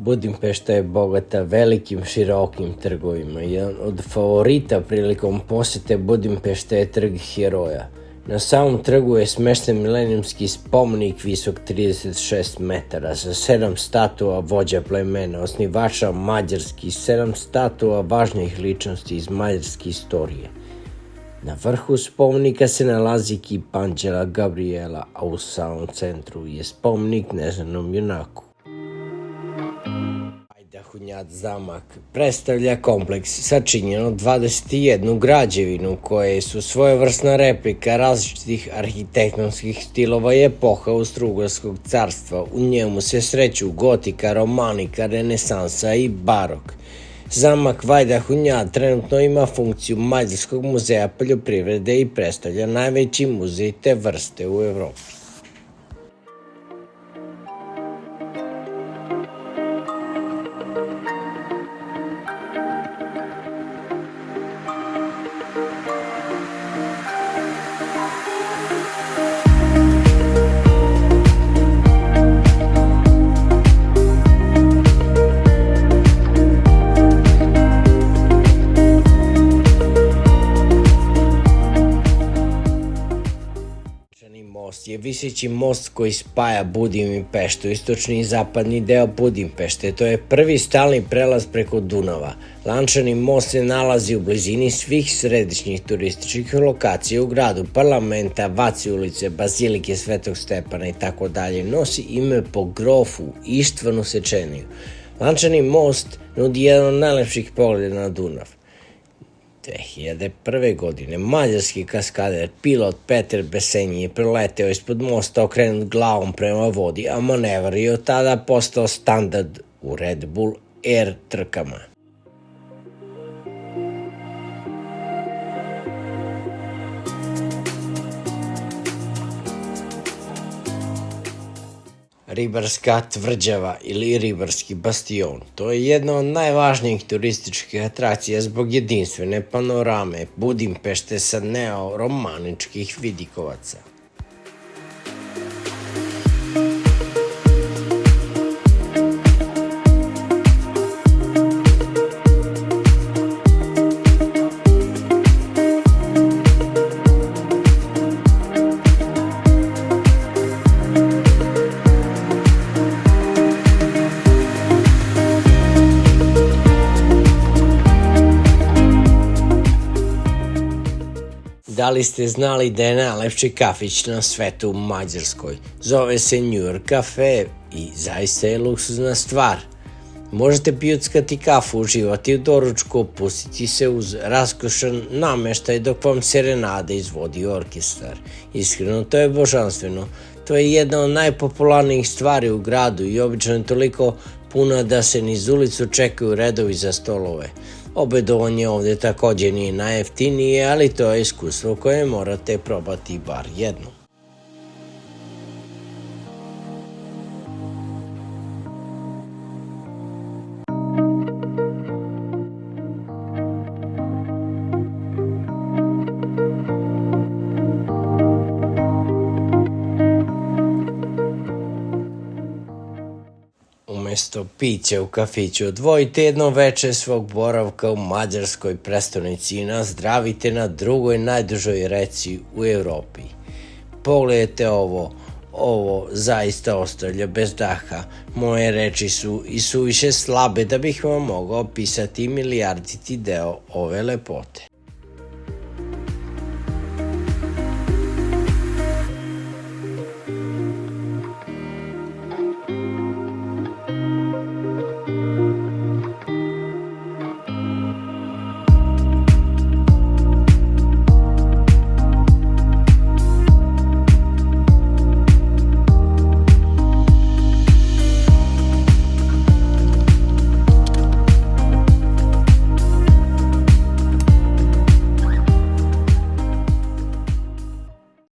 Budimpešta je bogata velikim, širokim trgovima. Jedan od favorita prilikom posete Budimpešte je trg heroja. Na samom trgu je smešten milenijumski spomenik visok 36 metara sa 7 statua vođa plemena, osnivača Mađarski, 7 statua važnih ličnosti iz mađarske istorije. Na vrhu spomenika se nalazi kip Anđela Gabriela, a u samom centru je spomenik neznanom junaku. Vajdahuņad zamak predstavlja kompleks sačinjen od 21 građevinu koje su svojevrsna replika različitih arhitektonskih stilova i epoha Austrougarskog carstva. U njemu se sreću gotika, romanika, renesansa i barok. Zamak Vajdahuņad trenutno ima funkciju Mađarskog muzeja poljoprivrede i predstavlja najveći muzej te vrste u Evropi. Most je viseći most koji spaja Budimpeštu, istočni i zapadni deo Budimpešte. To je prvi stalni prelaz preko Dunava. Lančani most se nalazi u blizini svih središnjih turističkih lokacija u gradu, parlamenta, Vaci ulice, bazilike Svetog Stepana itd. Nosi ime po grofu Ištvanu Sečeniju. Lančani most nudi jedan od najlepših pogleda na Dunav. 2001. godine mađarski kaskader pilot Peter Besenji je proleteo ispod mosta okrenut glavom prema vodi, a manevar je od tada postao standard u Red Bull Air trkama. Ribarska tvrđava ili ribarski bastion. To je jedna od najvažnijih turističkih atrakcija zbog jedinstvene panorame Budimpešte sa neoromaničkih vidikovaca. Da li ste znali da je najlepši kafić na svetu u Mađarskoj? Zove se New York Cafe i zaista je luksuzna stvar. Možete pijuckati kafu, uživati u doručku, opustiti se uz raskošan nameštaj dok vam serenade izvodi orkestar. Iskreno, to je božanstveno. To je jedna od najpopularnijih stvari u gradu i obično je toliko puna da se niz ulicu čekaju redovi za stolove. Obedovanje ovde takođe nije najjeftinije, ali to je iskustvo koje morate probati bar jednom. Umesto pića u kafiću odvojite jedno veče svog boravka u mađarskoj prestonici i nazdravite na drugoj najdužoj reci u Evropi. Pogledajte ovo zaista ostavlja bez daha. Moje reči su i suviše slabe da bih vam mogao opisati milijarditi deo ove lepote.